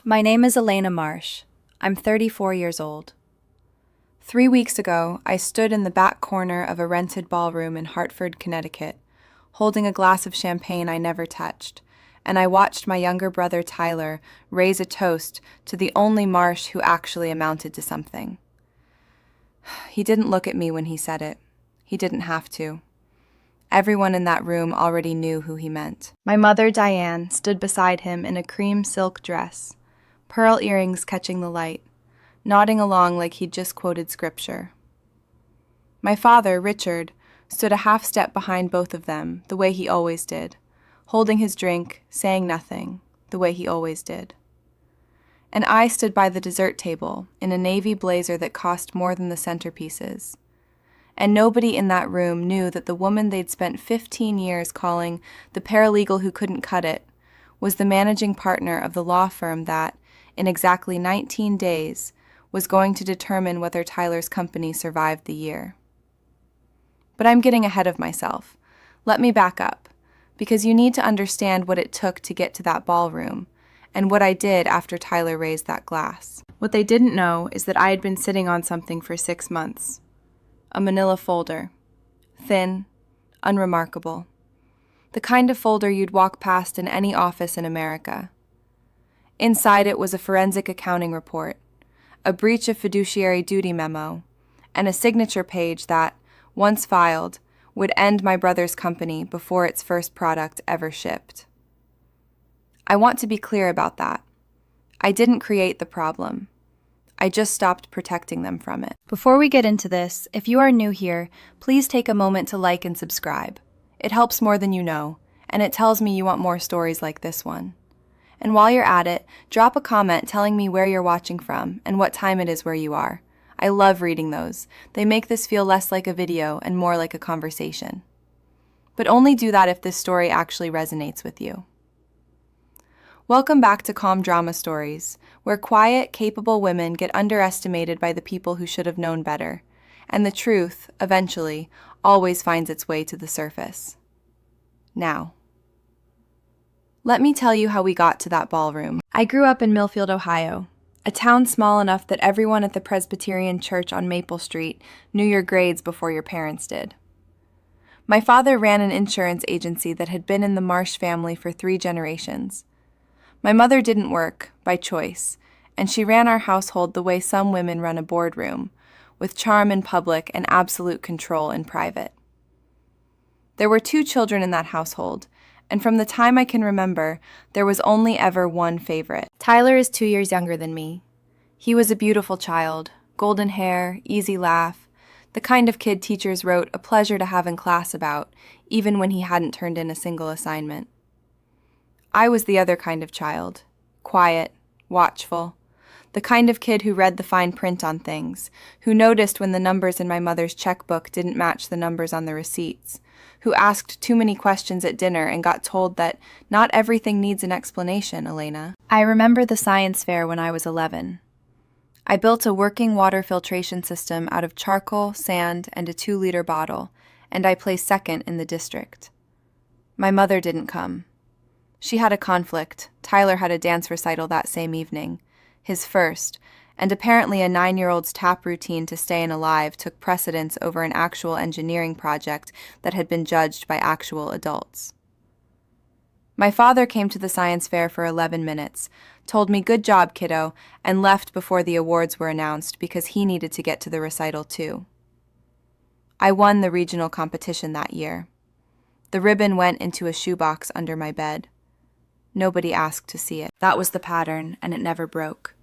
My name is Elena Marsh. I'm 34 years old. 3 weeks ago, I stood in the back corner of a rented ballroom in Hartford, Connecticut, holding a glass of champagne I never touched, and I watched my younger brother Tyler raise a toast to the only Marsh who actually amounted to something. He didn't look at me when he said it. He didn't have to. Everyone in that room already knew who he meant. My mother, Diane, stood beside him in a cream silk dress, pearl earrings catching the light, nodding along like he'd just quoted scripture. My father, Richard, stood a half step behind both of them, the way he always did, holding his drink, saying nothing, the way he always did. And I stood by the dessert table in a navy blazer that cost more than the centerpieces. And nobody in that room knew that the woman they'd spent 15 years calling the paralegal who couldn't cut it was the managing partner of the law firm that, in exactly 19 days, was going to determine whether Tyler's company survived the year. But I'm getting ahead of myself. Let me back up, because you need to understand what it took to get to that ballroom, and what I did after Tyler raised that glass. What they didn't know is that I had been sitting on something for 6 months. A manila folder. Thin, unremarkable. The kind of folder you'd walk past in any office in America. Inside it was a forensic accounting report, a breach of fiduciary duty memo, and a signature page that, once filed, would end my brother's company before its first product ever shipped. I want to be clear about that. I didn't create the problem. I just stopped protecting them from it. Before we get into this, if you are new here, please take a moment to like and subscribe. It helps more than you know, and it tells me you want more stories like this one. And while you're at it, drop a comment telling me where you're watching from and what time it is where you are. I love reading those. They make this feel less like a video and more like a conversation. But only do that if this story actually resonates with you. Welcome back to Calm Drama Stories, where quiet, capable women get underestimated by the people who should have known better, and the truth, eventually, always finds its way to the surface. Now, let me tell you how we got to that ballroom. I grew up in Millfield, Ohio, a town small enough that everyone at the Presbyterian Church on Maple Street knew your grades before your parents did. My father ran an insurance agency that had been in the Marsh family for 3 generations. My mother didn't work, by choice, and she ran our household the way some women run a boardroom, with charm in public and absolute control in private. There were 2 children in that household, and from the time I can remember, there was only ever one favorite. Tyler is 2 years younger than me. He was a beautiful child, golden hair, easy laugh, the kind of kid teachers wrote a pleasure to have in class about, even when he hadn't turned in a single assignment. I was the other kind of child, quiet, watchful, the kind of kid who read the fine print on things, who noticed when the numbers in my mother's checkbook didn't match the numbers on the receipts, who asked too many questions at dinner and got told that not everything needs an explanation, Elena. I remember the science fair when I was 11. I built a working water filtration system out of charcoal, sand, and a 2-liter bottle, and I placed second in the district. My mother didn't come. She had a conflict. Tyler had a dance recital that same evening, his first, and apparently a 9-year-old's tap routine to stay alive took precedence over an actual engineering project that had been judged by actual adults. My father came to the science fair for 11 minutes, told me good job, kiddo, and left before the awards were announced because he needed to get to the recital too. I won the regional competition that year. The ribbon went into a shoebox under my bed. Nobody asked to see it. That was the pattern, and it never broke.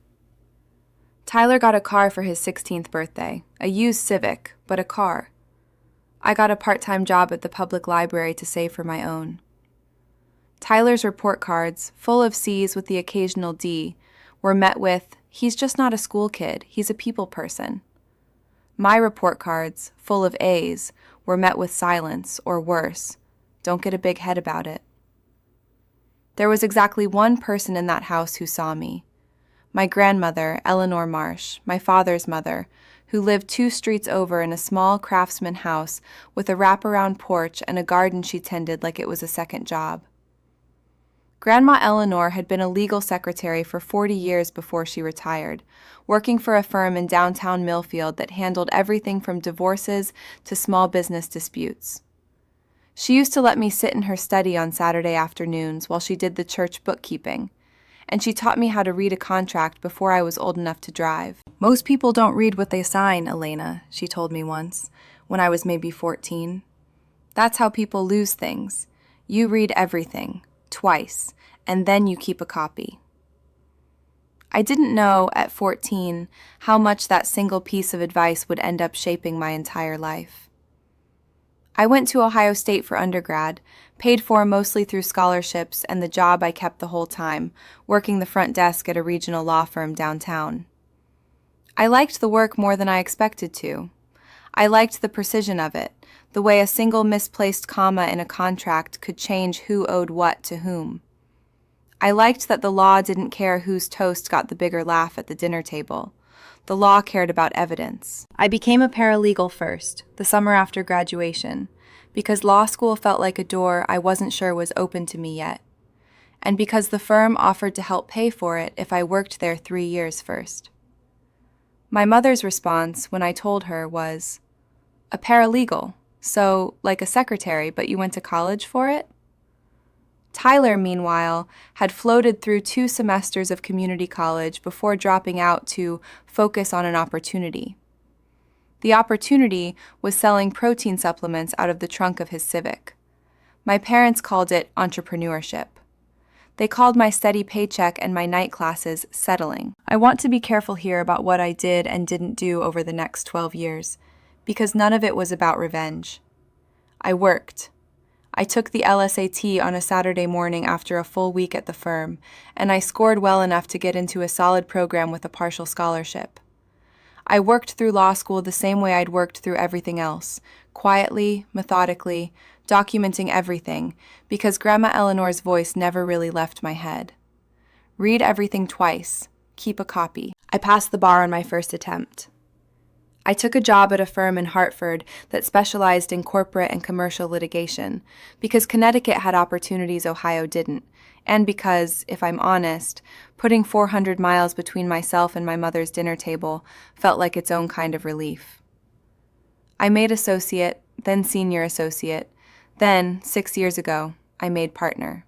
Tyler got a car for his 16th birthday, a used Civic, but a car. I got a part-time job at the public library to save for my own. Tyler's report cards, full of C's with the occasional D, were met with, "He's just not a school kid, he's a people person." My report cards, full of A's, were met with silence, or worse, "Don't get a big head about it." There was exactly one person in that house who saw me. My grandmother, Eleanor Marsh, my father's mother, who lived 2 streets over in a small craftsman house with a wraparound porch and a garden she tended like it was a second job. Grandma Eleanor had been a legal secretary for 40 years before she retired, working for a firm in downtown Millfield that handled everything from divorces to small business disputes. She used to let me sit in her study on Saturday afternoons while she did the church bookkeeping, and she taught me how to read a contract before I was old enough to drive. "Most people don't read what they sign, Elena," she told me once, when I was maybe 14. "That's how people lose things. You read everything, twice, and then you keep a copy." I didn't know, at 14, how much that single piece of advice would end up shaping my entire life. I went to Ohio State for undergrad, paid for mostly through scholarships and the job I kept the whole time, working the front desk at a regional law firm downtown. I liked the work more than I expected to. I liked the precision of it, the way a single misplaced comma in a contract could change who owed what to whom. I liked that the law didn't care whose toast got the bigger laugh at the dinner table. The law cared about evidence. I became a paralegal first, the summer after graduation, because law school felt like a door I wasn't sure was open to me yet, and because the firm offered to help pay for it if I worked there 3 years first. My mother's response when I told her was, "A paralegal, so like a secretary, but you went to college for it?" Tyler, meanwhile, had floated through 2 semesters of community college before dropping out to focus on an opportunity. The opportunity was selling protein supplements out of the trunk of his Civic. My parents called it entrepreneurship. They called my steady paycheck and my night classes settling. I want to be careful here about what I did and didn't do over the next 12 years, because none of it was about revenge. I worked. I took the LSAT on a Saturday morning after a full week at the firm, and I scored well enough to get into a solid program with a partial scholarship. I worked through law school the same way I'd worked through everything else, quietly, methodically, documenting everything, because Grandma Eleanor's voice never really left my head. Read everything twice. Keep a copy. I passed the bar on my first attempt. I took a job at a firm in Hartford that specialized in corporate and commercial litigation, because Connecticut had opportunities Ohio didn't, and because, if I'm honest, putting 400 miles between myself and my mother's dinner table felt like its own kind of relief. I made associate, then senior associate, then, 6 years ago, I made partner.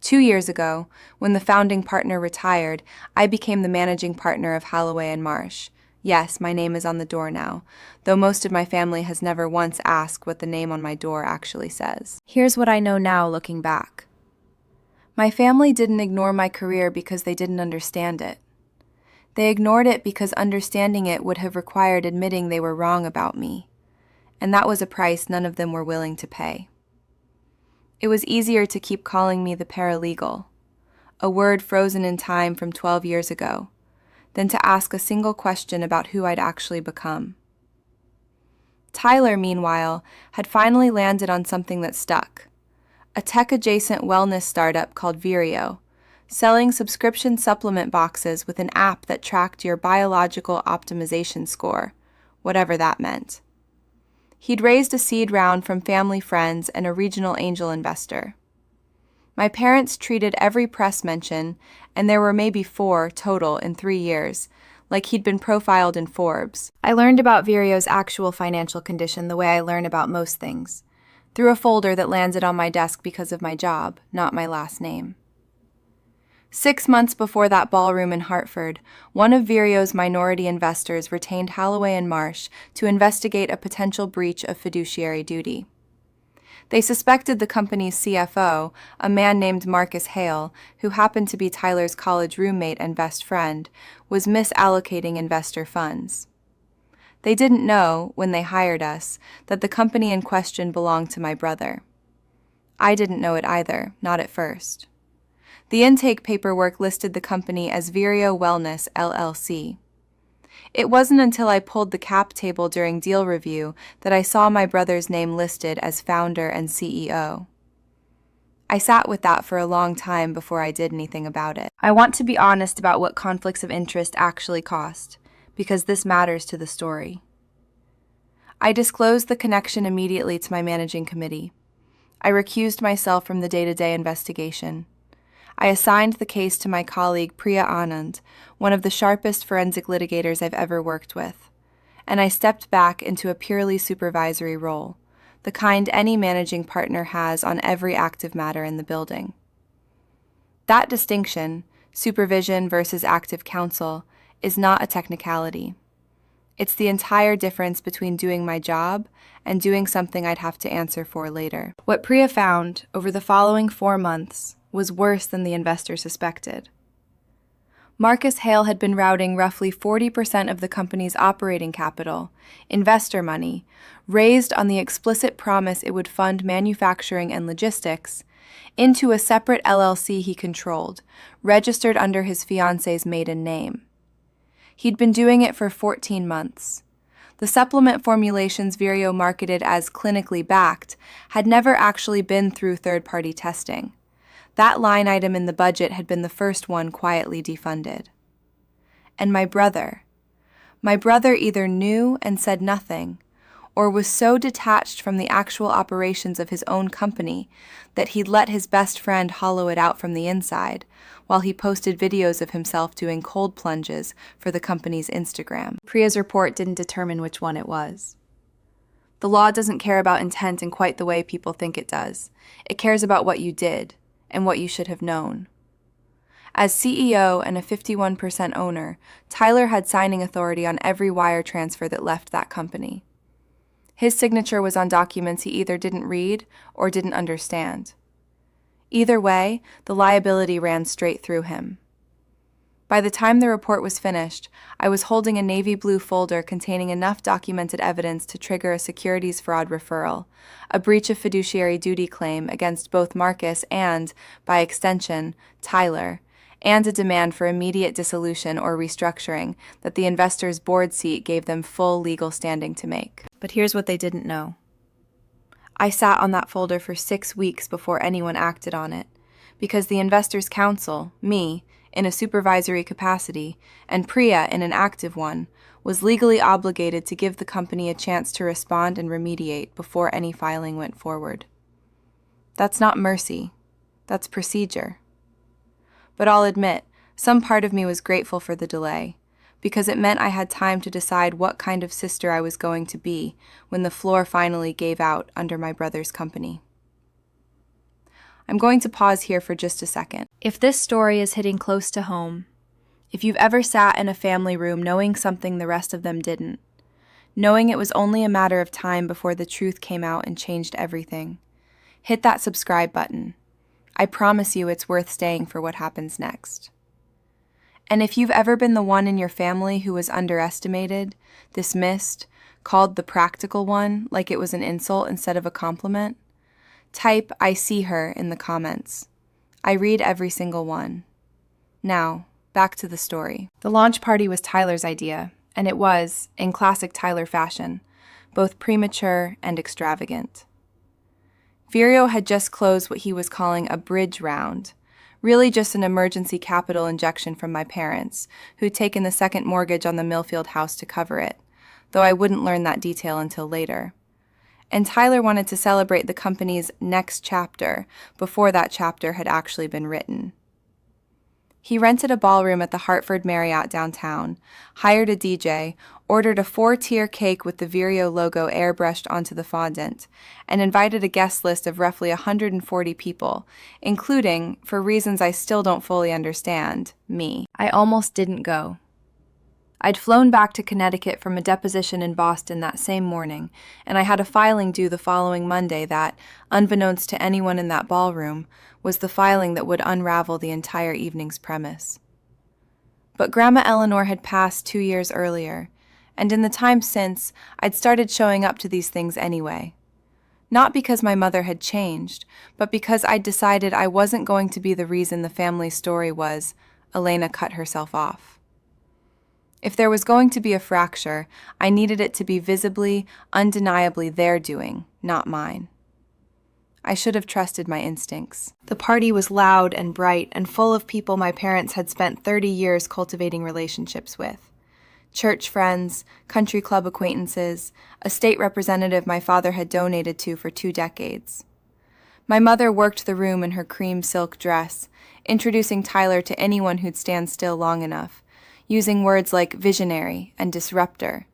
2 years ago, when the founding partner retired, I became the managing partner of Holloway and Marsh. Yes, my name is on the door now, though most of my family has never once asked what the name on my door actually says. Here's what I know now looking back. My family didn't ignore my career because they didn't understand it. They ignored it because understanding it would have required admitting they were wrong about me, and that was a price none of them were willing to pay. It was easier to keep calling me the paralegal, a word frozen in time from 12 years ago, than to ask a single question about who I'd actually become. Tyler, meanwhile, had finally landed on something that stuck, a tech-adjacent wellness startup called Vireo, selling subscription supplement boxes with an app that tracked your biological optimization score, whatever that meant. He'd raised a seed round from family friends and a regional angel investor. My parents treated every press mention, and there were maybe 4 total in 3 years, like he'd been profiled in Forbes. I learned about Vireo's actual financial condition the way I learn about most things, through a folder that landed on my desk because of my job, not my last name. 6 months before that ballroom in Hartford, one of Vireo's minority investors retained Holloway and Marsh to investigate a potential breach of fiduciary duty. They suspected the company's CFO, a man named Marcus Hale, who happened to be Tyler's college roommate and best friend, was misallocating investor funds. They didn't know, when they hired us, that the company in question belonged to my brother. I didn't know it either, not at first. The intake paperwork listed the company as Vireo Wellness, LLC. It wasn't until I pulled the cap table during deal review that I saw my brother's name listed as founder and CEO. I sat with that for a long time before I did anything about it. I want to be honest about what conflicts of interest actually cost, because this matters to the story. I disclosed the connection immediately to my managing committee. I recused myself from the day-to-day investigation. I assigned the case to my colleague Priya Anand, one of the sharpest forensic litigators I've ever worked with, and I stepped back into a purely supervisory role, the kind any managing partner has on every active matter in the building. That distinction, supervision versus active counsel, is not a technicality. It's the entire difference between doing my job and doing something I'd have to answer for later. What Priya found over the following 4 months was worse than the investor suspected. Marcus Hale had been routing roughly 40% of the company's operating capital, investor money, raised on the explicit promise it would fund manufacturing and logistics, into a separate LLC he controlled, registered under his fiancée's maiden name. He'd been doing it for 14 months. The supplement formulations Vireo marketed as clinically backed had never actually been through third-party testing. That line item in the budget had been the first one quietly defunded. And my brother either knew and said nothing, or was so detached from the actual operations of his own company that he'd let his best friend hollow it out from the inside, while he posted videos of himself doing cold plunges for the company's Instagram. Priya's report didn't determine which one it was. The law doesn't care about intent in quite the way people think it does. It cares about what you did, and what you should have known. As CEO and a 51% owner, Tyler had signing authority on every wire transfer that left that company. His signature was on documents he either didn't read or didn't understand. Either way, the liability ran straight through him. By the time the report was finished, I was holding a navy blue folder containing enough documented evidence to trigger a securities fraud referral, a breach of fiduciary duty claim against both Marcus and, by extension, Tyler, and a demand for immediate dissolution or restructuring that the investors' board seat gave them full legal standing to make. But here's what they didn't know. I sat on that folder for 6 weeks before anyone acted on it, because the investors' counsel, me, in a supervisory capacity, and Priya in an active one, was legally obligated to give the company a chance to respond and remediate before any filing went forward. That's not mercy. That's procedure. But I'll admit, some part of me was grateful for the delay, because it meant I had time to decide what kind of sister I was going to be when the floor finally gave out under my brother's company. I'm going to pause here for just a second. If this story is hitting close to home, if you've ever sat in a family room knowing something the rest of them didn't, knowing it was only a matter of time before the truth came out and changed everything, hit that subscribe button. I promise you it's worth staying for what happens next. And if you've ever been the one in your family who was underestimated, dismissed, called the practical one like it was an insult instead of a compliment, type "I see her" in the comments. I read every single one. Now, back to the story. The launch party was Tyler's idea, and it was, in classic Tyler fashion, both premature and extravagant. Vireo had just closed what he was calling a bridge round, really just an emergency capital injection from my parents, who'd taken the second mortgage on the Millfield house to cover it, though I wouldn't learn that detail until later. And Tyler wanted to celebrate the company's next chapter before that chapter had actually been written. He rented a ballroom at the Hartford Marriott downtown, hired a DJ, ordered a 4-tier cake with the Vireo logo airbrushed onto the fondant, and invited a guest list of roughly 140 people, including, for reasons I still don't fully understand, me. I almost didn't go. I'd flown back to Connecticut from a deposition in Boston that same morning, and I had a filing due the following Monday that, unbeknownst to anyone in that ballroom, was the filing that would unravel the entire evening's premise. But Grandma Eleanor had passed 2 years earlier, and in the time since, I'd started showing up to these things anyway. Not because my mother had changed, but because I'd decided I wasn't going to be the reason the family story was, Elena cut herself off. If there was going to be a fracture, I needed it to be visibly, undeniably their doing, not mine. I should have trusted my instincts. The party was loud and bright and full of people my parents had spent 30 years cultivating relationships with. Church friends, country club acquaintances, a state representative my father had donated to for 2 decades. My mother worked the room in her cream silk dress, introducing Tyler to anyone who'd stand still long enough, using words like visionary and disruptor,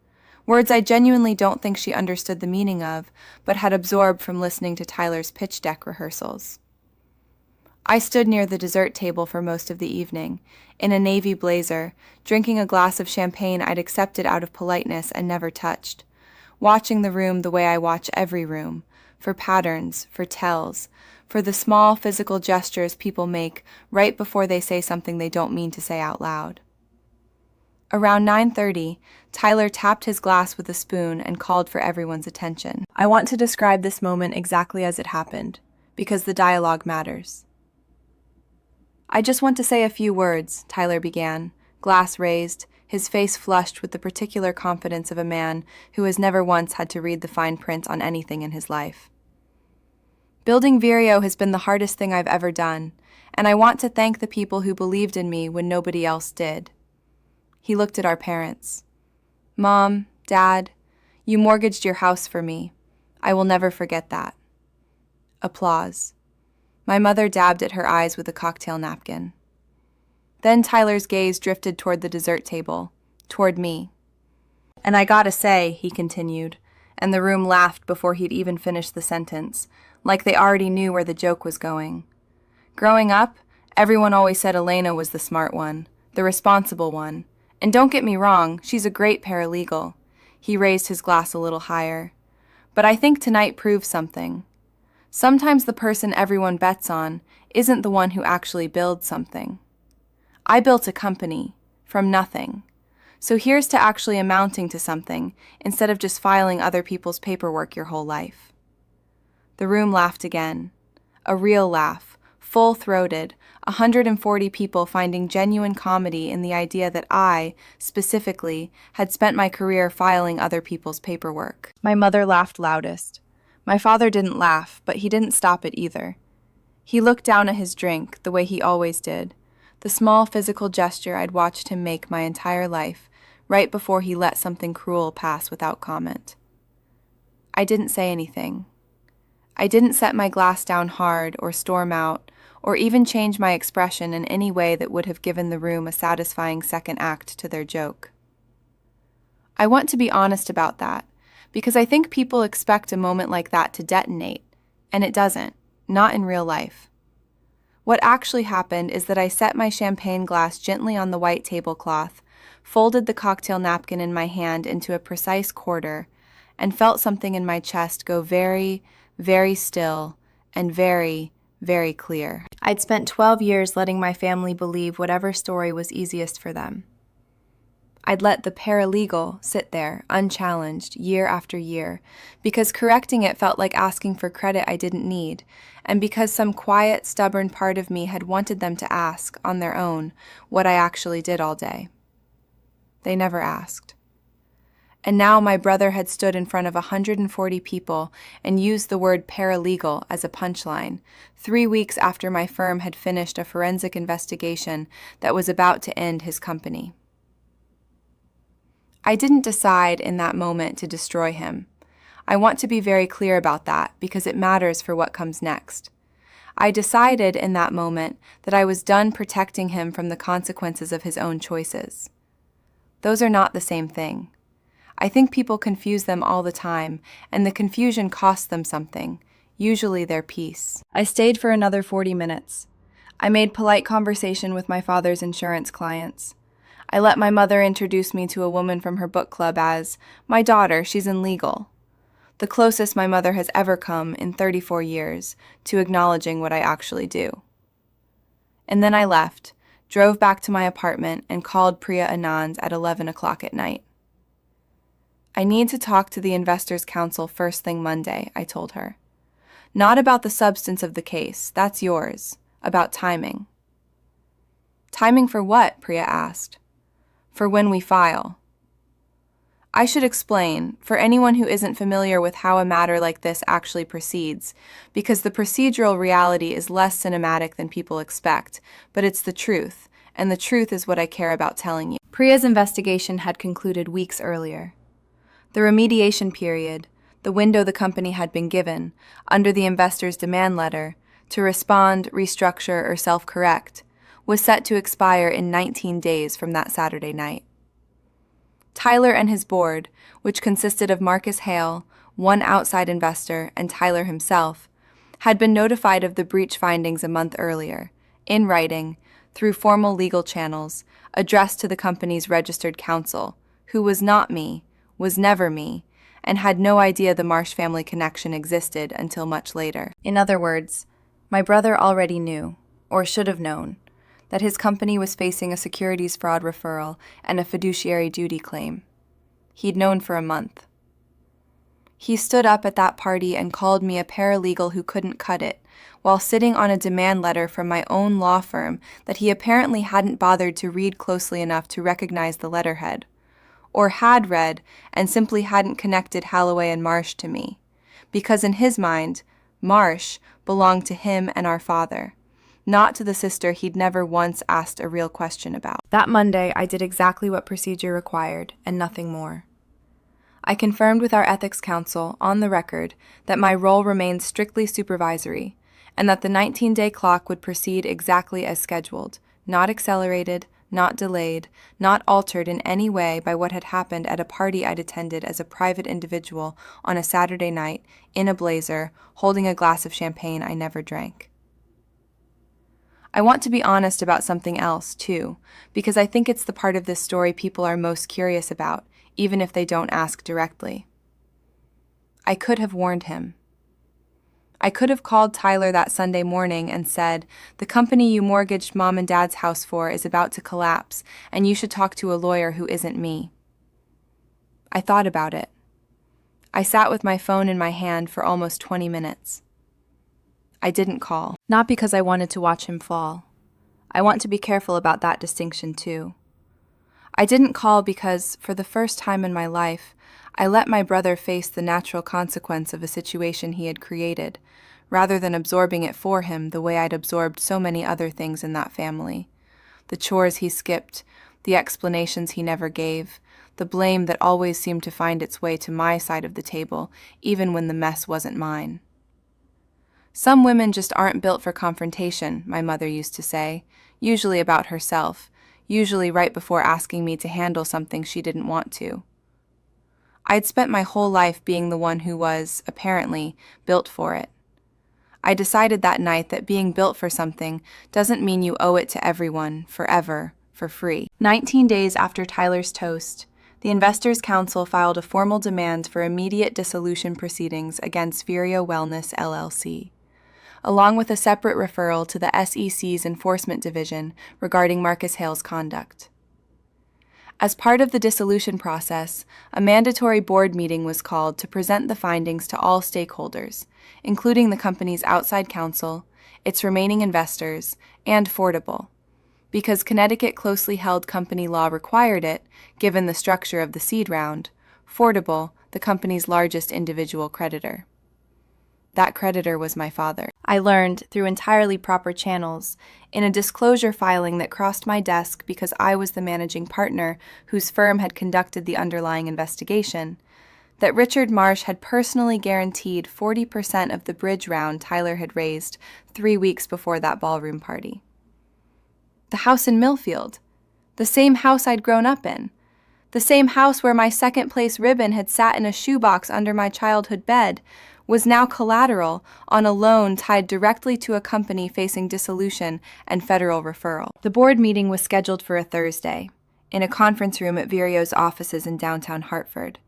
words I genuinely don't think she understood the meaning of, but had absorbed from listening to Tyler's pitch deck rehearsals. I stood near the dessert table for most of the evening, in a navy blazer, drinking a glass of champagne I'd accepted out of politeness and never touched, watching the room the way I watch every room, for patterns, for tells, for the small physical gestures people make right before they say something they don't mean to say out loud. Around 9:30, Tyler tapped his glass with a spoon and called for everyone's attention. I want to describe this moment exactly as it happened, because the dialogue matters. "I just want to say a few words," Tyler began, glass raised, his face flushed with the particular confidence of a man who has never once had to read the fine print on anything in his life. "Building Vireo has been the hardest thing I've ever done, and I want to thank the people who believed in me when nobody else did." He looked at our parents. "Mom, Dad, you mortgaged your house for me. I will never forget that." Applause. My mother dabbed at her eyes with a cocktail napkin. Then Tyler's gaze drifted toward the dessert table, toward me. "And I gotta say," he continued, and the room laughed before he'd even finished the sentence, like they already knew where the joke was going. "Growing up, everyone always said Elena was the smart one, the responsible one. And don't get me wrong, she's a great paralegal." He raised his glass a little higher. "But I think tonight proves something. Sometimes the person everyone bets on isn't the one who actually builds something. I built a company, from nothing. So here's to actually amounting to something, instead of just filing other people's paperwork your whole life." The room laughed again. A real laugh, full-throated, 140 people finding genuine comedy in the idea that I, specifically, had spent my career filing other people's paperwork. My mother laughed loudest. My father didn't laugh, but he didn't stop it either. He looked down at his drink, the way he always did, the small physical gesture I'd watched him make my entire life, right before he let something cruel pass without comment. I didn't say anything. I didn't set my glass down hard or storm out, or even change my expression in any way that would have given the room a satisfying second act to their joke. I want to be honest about that, because I think people expect a moment like that to detonate, and it doesn't, not in real life. What actually happened is that I set my champagne glass gently on the white tablecloth, folded the cocktail napkin in my hand into a precise quarter, and felt something in my chest go very, very still and very, very clear. I'd spent 12 years letting my family believe whatever story was easiest for them. I'd let the paralegal sit there, unchallenged, year after year, because correcting it felt like asking for credit I didn't need, and because some quiet, stubborn part of me had wanted them to ask, on their own, what I actually did all day. They never asked. And now my brother had stood in front of 140 people and used the word paralegal as a punchline, 3 weeks after my firm had finished a forensic investigation that was about to end his company. I didn't decide in that moment to destroy him. I want to be very clear about that because it matters for what comes next. I decided in that moment that I was done protecting him from the consequences of his own choices. Those are not the same thing. I think people confuse them all the time, and the confusion costs them something, usually their peace. I stayed for another 40 minutes. I made polite conversation with my father's insurance clients. I let my mother introduce me to a woman from her book club as, "My daughter, she's in legal." The closest my mother has ever come in 34 years to acknowledging what I actually do. And then I left, drove back to my apartment, and called Priya Anand at 11 o'clock at night. "I need to talk to the Investors' Council first thing Monday," I told her. "Not about the substance of the case, that's yours, about timing." "Timing for what?" Priya asked. "For when we file." I should explain, for anyone who isn't familiar with how a matter like this actually proceeds, because the procedural reality is less cinematic than people expect, but it's the truth, and the truth is what I care about telling you. Priya's investigation had concluded weeks earlier. The remediation period, the window the company had been given, under the investor's demand letter, to respond, restructure, or self-correct, was set to expire in 19 days from that Saturday night. Tyler and his board, which consisted of Marcus Hale, one outside investor, and Tyler himself, had been notified of the breach findings a month earlier, in writing, through formal legal channels, addressed to the company's registered counsel, who was not me, was never me, and had no idea the Marsh family connection existed until much later. In other words, my brother already knew, or should have known, that his company was facing a securities fraud referral and a fiduciary duty claim. He'd known for a month. He stood up at that party and called me a paralegal who couldn't cut it, while sitting on a demand letter from my own law firm that he apparently hadn't bothered to read closely enough to recognize the letterhead, or had read and simply hadn't connected Halloway and Marsh to me, because in his mind, Marsh belonged to him and our father, not to the sister he'd never once asked a real question about. That Monday, I did exactly what procedure required, and nothing more. I confirmed with our ethics counsel, on the record, that my role remained strictly supervisory, and that the 19-day clock would proceed exactly as scheduled, not accelerated, not delayed, not altered in any way by what had happened at a party I'd attended as a private individual on a Saturday night, in a blazer, holding a glass of champagne I never drank. I want to be honest about something else, too, because I think it's the part of this story people are most curious about, even if they don't ask directly. I could have warned him. I could have called Tyler that Sunday morning and said, "The company you mortgaged Mom and Dad's house for is about to collapse, and you should talk to a lawyer who isn't me." I thought about it. I sat with my phone in my hand for almost 20 minutes. I didn't call, not because I wanted to watch him fall. I want to be careful about that distinction, too. I didn't call because, for the first time in my life, I let my brother face the natural consequence of a situation he had created, rather than absorbing it for him the way I'd absorbed so many other things in that family. The chores he skipped, the explanations he never gave, the blame that always seemed to find its way to my side of the table, even when the mess wasn't mine. Some women just aren't built for confrontation, my mother used to say, usually about herself, usually right before asking me to handle something she didn't want to. I'd spent my whole life being the one who was, apparently, built for it. I decided that night that being built for something doesn't mean you owe it to everyone, forever, for free. 19 days after Tyler's toast, the Investors' Council filed a formal demand for immediate dissolution proceedings against Vireo Wellness, LLC, along with a separate referral to the SEC's Enforcement Division regarding Marcus Hale's conduct. As part of the dissolution process, a mandatory board meeting was called to present the findings to all stakeholders, including the company's outside counsel, its remaining investors, and Fordable, because Connecticut closely held company law required it, given the structure of the seed round, Fordable, the company's largest individual creditor. That creditor was my father. I learned, through entirely proper channels, in a disclosure filing that crossed my desk because I was the managing partner whose firm had conducted the underlying investigation, that Richard Marsh had personally guaranteed 40% of the bridge round Tyler had raised 3 weeks before that ballroom party. The house in Millfield, the same house I'd grown up in, the same house where my second-place ribbon had sat in a shoebox under my childhood bed, was now collateral on a loan tied directly to a company facing dissolution and federal referral. The board meeting was scheduled for a Thursday, in a conference room at Vireo's offices in downtown Hartford,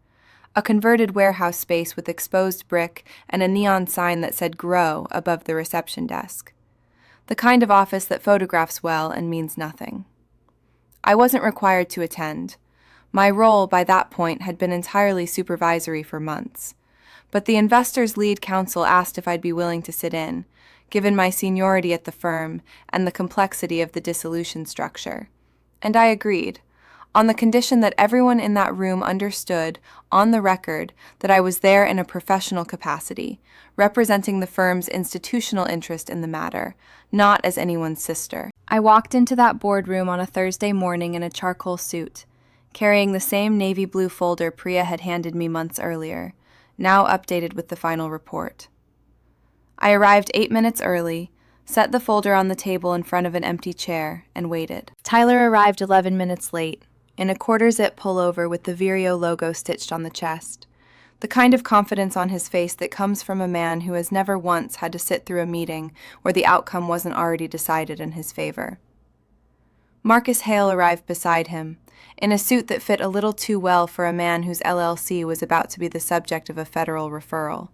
a converted warehouse space with exposed brick and a neon sign that said "Grow" above the reception desk. The kind of office that photographs well and means nothing. I wasn't required to attend. My role, by that point, had been entirely supervisory for months. But the investors' lead counsel asked if I'd be willing to sit in, given my seniority at the firm and the complexity of the dissolution structure. And I agreed, on the condition that everyone in that room understood, on the record, that I was there in a professional capacity, representing the firm's institutional interest in the matter, not as anyone's sister. I walked into that boardroom on a Thursday morning in a charcoal suit, carrying the same navy blue folder Priya had handed me months earlier, now updated with the final report. I arrived 8 minutes early, set the folder on the table in front of an empty chair, and waited. Tyler arrived 11 minutes late, in a quarter-zip pullover with the Vireo logo stitched on the chest. The kind of confidence on his face that comes from a man who has never once had to sit through a meeting where the outcome wasn't already decided in his favor. Marcus Hale arrived beside him, in a suit that fit a little too well for a man whose LLC was about to be the subject of a federal referral.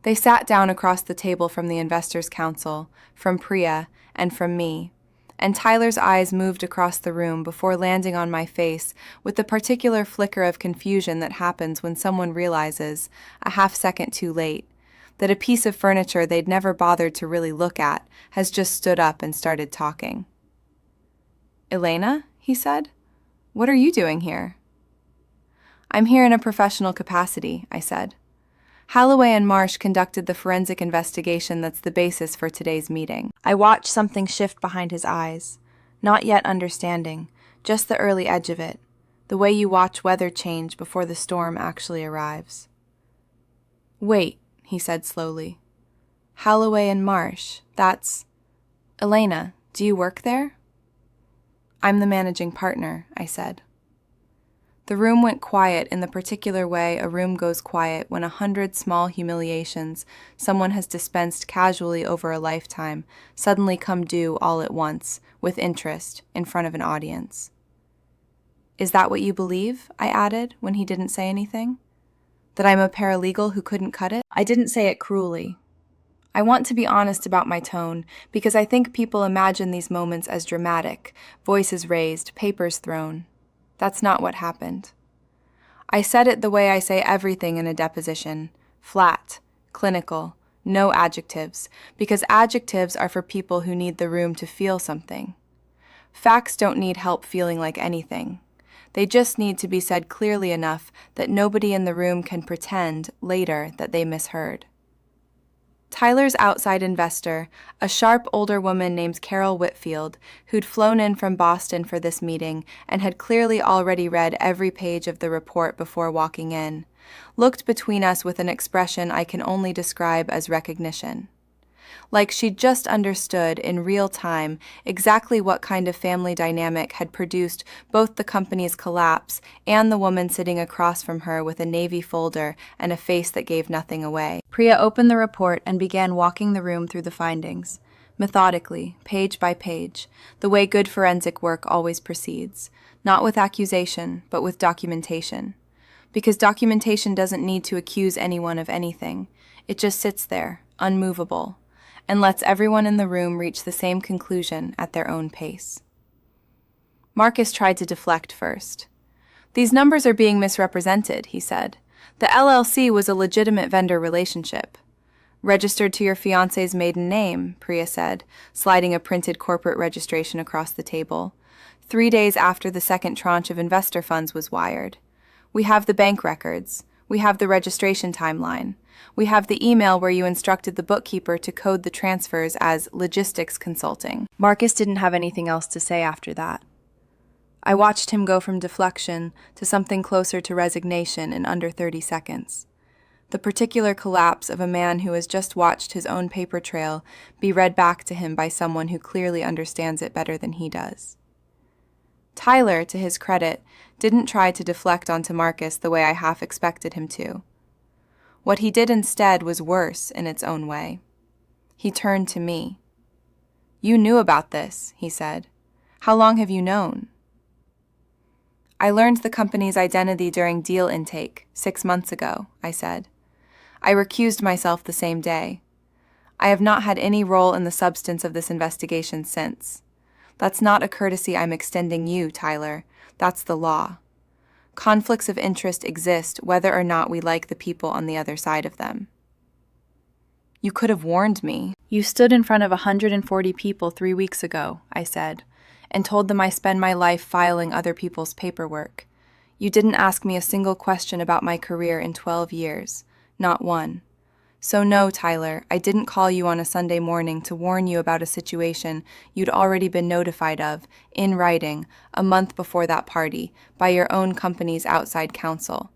They sat down across the table from the Investors' Council, from Priya, and from me, and Tyler's eyes moved across the room before landing on my face with the particular flicker of confusion that happens when someone realizes, a half-second too late, that a piece of furniture they'd never bothered to really look at has just stood up and started talking. "Elena," he said, "what are you doing here?" "I'm here in a professional capacity," I said. "Holloway and Marsh conducted the forensic investigation that's the basis for today's meeting." I watched something shift behind his eyes, not yet understanding, just the early edge of it, the way you watch weather change before the storm actually arrives. "Wait," he said slowly. "Holloway and Marsh, that's... Elena, do you work there?" "I'm the managing partner," I said. The room went quiet in the particular way a room goes quiet when 100 small humiliations someone has dispensed casually over a lifetime suddenly come due all at once, with interest, in front of an audience. "Is that what you believe?" I added when he didn't say anything. "That I'm a paralegal who couldn't cut it?" I didn't say it cruelly. I want to be honest about my tone because I think people imagine these moments as dramatic, voices raised, papers thrown. That's not what happened. I said it the way I say everything in a deposition, flat, clinical, no adjectives, because adjectives are for people who need the room to feel something. Facts don't need help feeling like anything. They just need to be said clearly enough that nobody in the room can pretend later that they misheard. Tyler's outside investor, a sharp older woman named Carol Whitfield, who'd flown in from Boston for this meeting and had clearly already read every page of the report before walking in, looked between us with an expression I can only describe as recognition. Like she'd just understood in real time exactly what kind of family dynamic had produced both the company's collapse and the woman sitting across from her with a navy folder and a face that gave nothing away. Priya opened the report and began walking the room through the findings, methodically, page by page, the way good forensic work always proceeds, not with accusation, but with documentation. Because documentation doesn't need to accuse anyone of anything. It just sits there, unmovable, and lets everyone in the room reach the same conclusion at their own pace. Marcus tried to deflect first. "These numbers are being misrepresented," he said. "The LLC was a legitimate vendor relationship." "Registered to your fiancé's maiden name," Priya said, sliding a printed corporate registration across the table, 3 days after the second tranche of investor funds was wired. "We have the bank records. We have the registration timeline. We have the email where you instructed the bookkeeper to code the transfers as logistics consulting." Marcus didn't have anything else to say after that. I watched him go from deflection to something closer to resignation in under 30 seconds. The particular collapse of a man who has just watched his own paper trail be read back to him by someone who clearly understands it better than he does. Tyler, to his credit, didn't try to deflect onto Marcus the way I half expected him to. What he did instead was worse in its own way. He turned to me. "You knew about this," he said. "How long have you known?" "I learned the company's identity during deal intake 6 months ago," I said. "I recused myself the same day. I have not had any role in the substance of this investigation since. That's not a courtesy I'm extending you, Tyler. That's the law. Conflicts of interest exist whether or not we like the people on the other side of them." "You could have warned me." "You stood in front of 140 people 3 weeks ago," I said, "and told them I spend my life filing other people's paperwork. You didn't ask me a single question about my career in 12 years. Not one. So no, Tyler, I didn't call you on a Sunday morning to warn you about a situation you'd already been notified of, in writing, a month before that party, by your own company's outside counsel.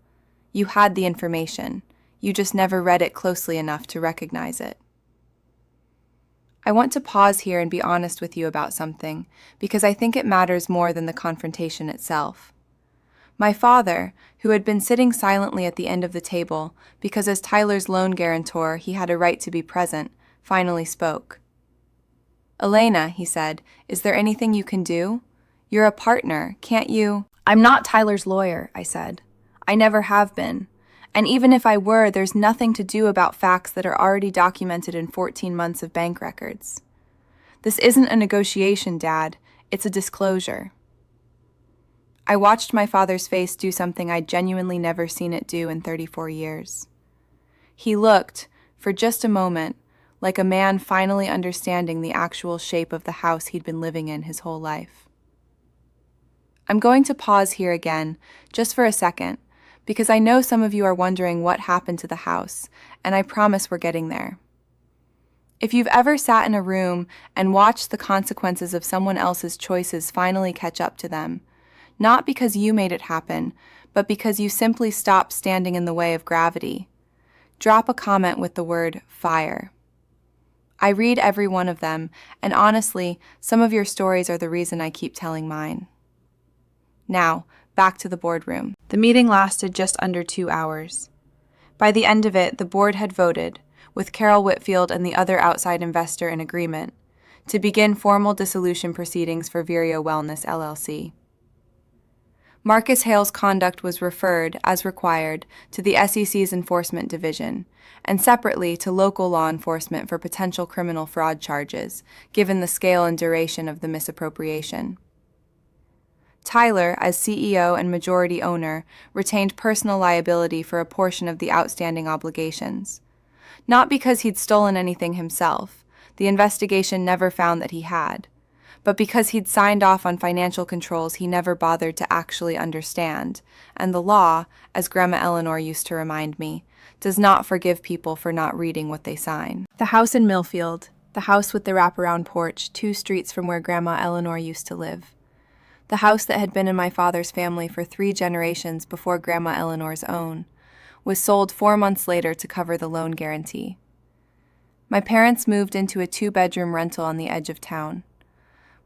You had the information. You just never read it closely enough to recognize it. I want to pause here and be honest with you about something, because I think it matters more than the confrontation itself. My father, who had been sitting silently at the end of the table because as Tyler's loan guarantor he had a right to be present, finally spoke. "Elena," he said, "is there anything you can do? You're a partner, can't you?" "I'm not Tyler's lawyer," I said. "I never have been. And even if I were, there's nothing to do about facts that are already documented in 14 months of bank records. This isn't a negotiation, Dad. It's a disclosure." I watched my father's face do something I'd genuinely never seen it do in 34 years. He looked, for just a moment, like a man finally understanding the actual shape of the house he'd been living in his whole life. I'm going to pause here again, just for a second, because I know some of you are wondering what happened to the house, and I promise we're getting there. If you've ever sat in a room and watched the consequences of someone else's choices finally catch up to them, not because you made it happen, but because you simply stopped standing in the way of gravity, drop a comment with the word fire. I read every one of them, and honestly, some of your stories are the reason I keep telling mine. Now, back to the boardroom. The meeting lasted just under 2 hours. By the end of it, the board had voted, with Carol Whitfield and the other outside investor in agreement, to begin formal dissolution proceedings for Vireo Wellness LLC. Marcus Hale's conduct was referred, as required, to the SEC's Enforcement Division, and separately to local law enforcement for potential criminal fraud charges, given the scale and duration of the misappropriation. Tyler, as CEO and majority owner, retained personal liability for a portion of the outstanding obligations. Not because he'd stolen anything himself, the investigation never found that he had, but because he'd signed off on financial controls he never bothered to actually understand, and the law, as Grandma Eleanor used to remind me, does not forgive people for not reading what they sign. The house in Millfield, the house with the wraparound porch, 2 streets from where Grandma Eleanor used to live. The house that had been in my father's family for 3 generations before Grandma Eleanor's own, was sold 4 months later to cover the loan guarantee. My parents moved into a 2-bedroom rental on the edge of town.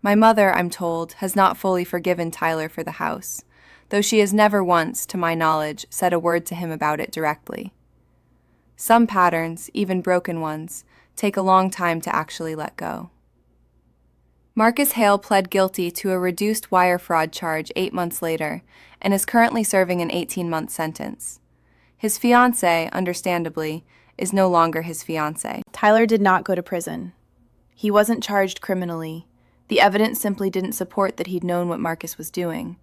My mother, I'm told, has not fully forgiven Tyler for the house, though she has never once, to my knowledge, said a word to him about it directly. Some patterns, even broken ones, take a long time to actually let go. Marcus Hale pled guilty to a reduced wire fraud charge 8 months later and is currently serving an 18-month sentence. His fiancée, understandably, is no longer his fiancée. Tyler did not go to prison. He wasn't charged criminally. The evidence simply didn't support that he'd known what Marcus was doing,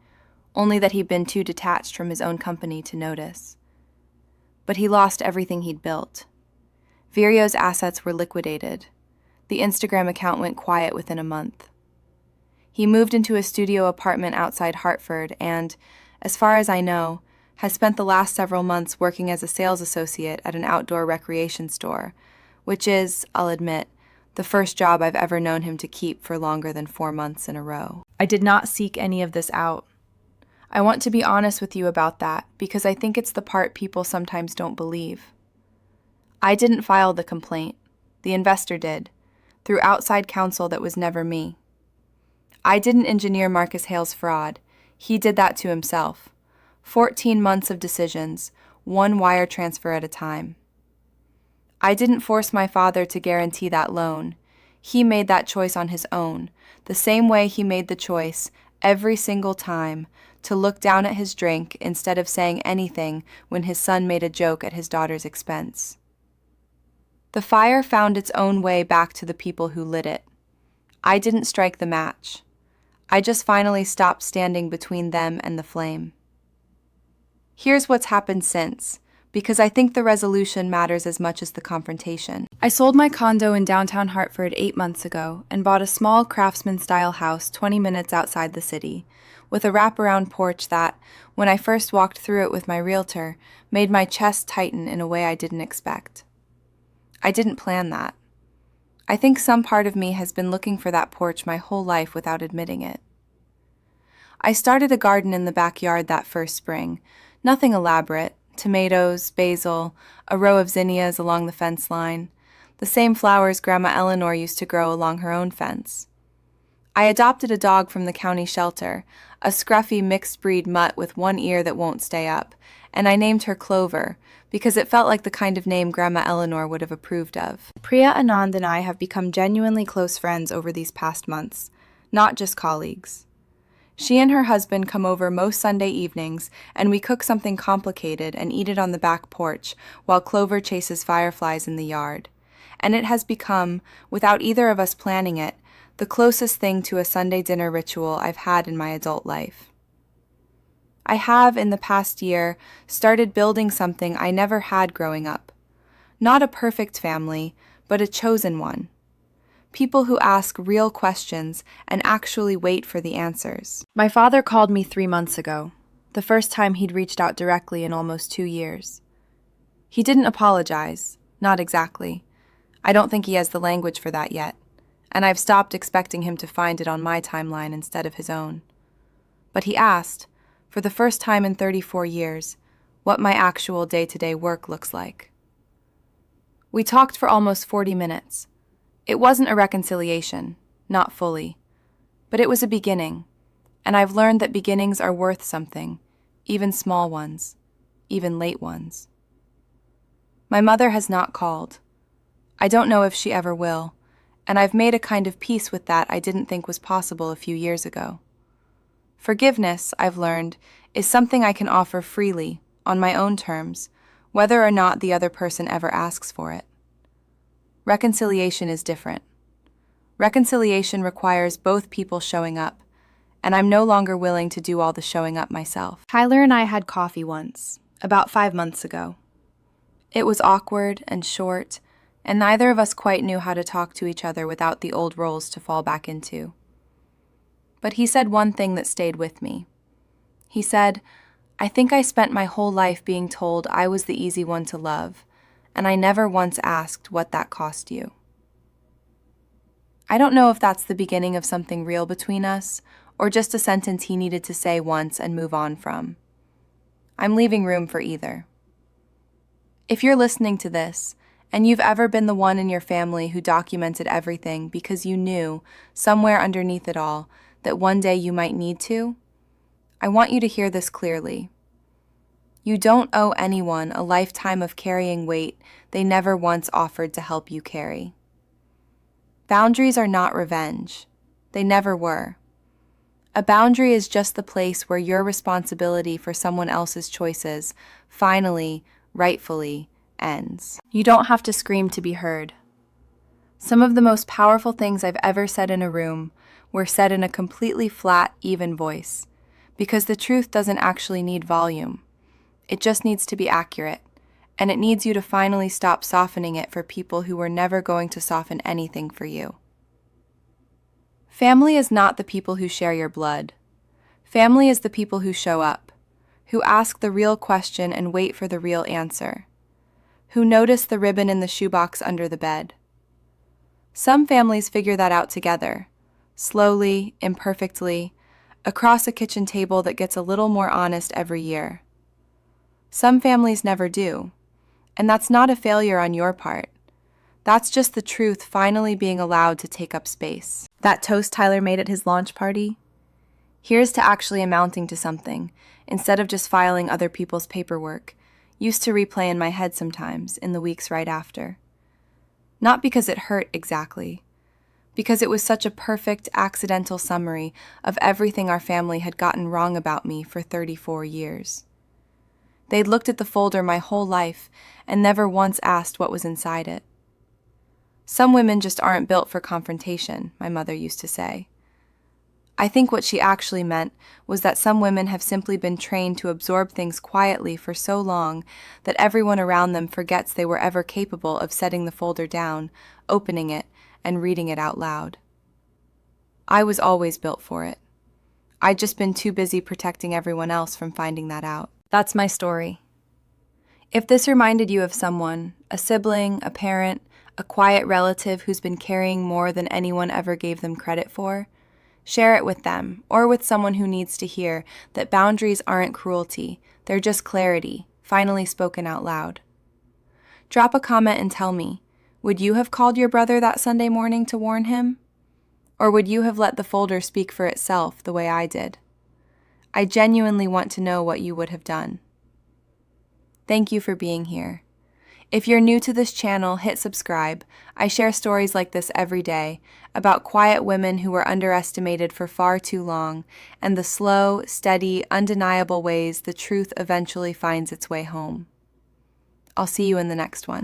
only that he'd been too detached from his own company to notice. But he lost everything he'd built. Vireo's assets were liquidated. The Instagram account went quiet within a month. He moved into a studio apartment outside Hartford and, as far as I know, has spent the last several months working as a sales associate at an outdoor recreation store, which is, I'll admit, the first job I've ever known him to keep for longer than 4 months in a row. I did not seek any of this out. I want to be honest with you about that because I think it's the part people sometimes don't believe. I didn't file the complaint. The investor did, through outside counsel that was never me. I didn't engineer Marcus Hale's fraud. He did that to himself. 14 months of decisions, 1 wire transfer at a time. I didn't force my father to guarantee that loan. He made that choice on his own, the same way he made the choice, every single time, to look down at his drink instead of saying anything when his son made a joke at his daughter's expense. The fire found its own way back to the people who lit it. I didn't strike the match. I just finally stopped standing between them and the flame. Here's what's happened since, because I think the resolution matters as much as the confrontation. I sold my condo in downtown Hartford 8 months ago and bought a small craftsman-style house 20 minutes outside the city, with a wraparound porch that, when I first walked through it with my realtor, made my chest tighten in a way I didn't expect. I didn't plan that. I think some part of me has been looking for that porch my whole life without admitting it. I started a garden in the backyard that first spring, nothing elaborate, tomatoes, basil, a row of zinnias along the fence line, the same flowers Grandma Eleanor used to grow along her own fence. I adopted a dog from the county shelter, a scruffy mixed-breed mutt with one ear that won't stay up, and I named her Clover because it felt like the kind of name Grandma Eleanor would have approved of. Priya Anand and I have become genuinely close friends over these past months, not just colleagues. She and her husband come over most Sunday evenings, and we cook something complicated and eat it on the back porch while Clover chases fireflies in the yard. And it has become, without either of us planning it, the closest thing to a Sunday dinner ritual I've had in my adult life. I have, in the past year, started building something I never had growing up. Not a perfect family, but a chosen one. People who ask real questions and actually wait for the answers. My father called me 3 months ago, the first time he'd reached out directly in almost 2 years. He didn't apologize, not exactly. I don't think he has the language for that yet, and I've stopped expecting him to find it on my timeline instead of his own. But he asked, for the first time in 34 years, what my actual day-to-day work looks like. We talked for almost 40 minutes. It wasn't a reconciliation, not fully, but it was a beginning, and I've learned that beginnings are worth something, even small ones, even late ones. My mother has not called. I don't know if she ever will, and I've made a kind of peace with that I didn't think was possible a few years ago. Forgiveness, I've learned, is something I can offer freely, on my own terms, whether or not the other person ever asks for it. Reconciliation is different. Reconciliation requires both people showing up, and I'm no longer willing to do all the showing up myself. Tyler and I had coffee once, about 5 months ago. It was awkward and short, and neither of us quite knew how to talk to each other without the old roles to fall back into. But he said one thing that stayed with me. He said, "I think I spent my whole life being told I was the easy one to love, and I never once asked what that cost you." I don't know if that's the beginning of something real between us, or just a sentence he needed to say once and move on from. I'm leaving room for either. If you're listening to this, and you've ever been the one in your family who documented everything because you knew, somewhere underneath it all, that one day you might need to, I want you to hear this clearly. You don't owe anyone a lifetime of carrying weight they never once offered to help you carry. Boundaries are not revenge. They never were. A boundary is just the place where your responsibility for someone else's choices finally, rightfully, ends. You don't have to scream to be heard. Some of the most powerful things I've ever said in a room were said in a completely flat, even voice, because the truth doesn't actually need volume. It just needs to be accurate, and it needs you to finally stop softening it for people who were never going to soften anything for you. Family is not the people who share your blood. Family is the people who show up, who ask the real question and wait for the real answer, who notice the ribbon in the shoebox under the bed. Some families figure that out together, slowly, imperfectly, across a kitchen table that gets a little more honest every year. Some families never do, and that's not a failure on your part. That's just the truth finally being allowed to take up space. That toast Tyler made at his launch party? Here's to actually amounting to something, instead of just filing other people's paperwork, used to replay in my head sometimes in the weeks right after. Not because it hurt exactly, because it was such a perfect accidental summary of everything our family had gotten wrong about me for 34 years. They'd looked at the folder my whole life and never once asked what was inside it. Some women just aren't built for confrontation, my mother used to say. I think what she actually meant was that some women have simply been trained to absorb things quietly for so long that everyone around them forgets they were ever capable of setting the folder down, opening it, and reading it out loud. I was always built for it. I'd just been too busy protecting everyone else from finding that out. That's my story. If this reminded you of someone, a sibling, a parent, a quiet relative who's been carrying more than anyone ever gave them credit for, share it with them, or with someone who needs to hear that boundaries aren't cruelty, they're just clarity, finally spoken out loud. Drop a comment and tell me, would you have called your brother that Sunday morning to warn him? Or would you have let the folder speak for itself the way I did? I genuinely want to know what you would have done. Thank you for being here. If you're new to this channel, hit subscribe. I share stories like this every day about quiet women who were underestimated for far too long and the slow, steady, undeniable ways the truth eventually finds its way home. I'll see you in the next one.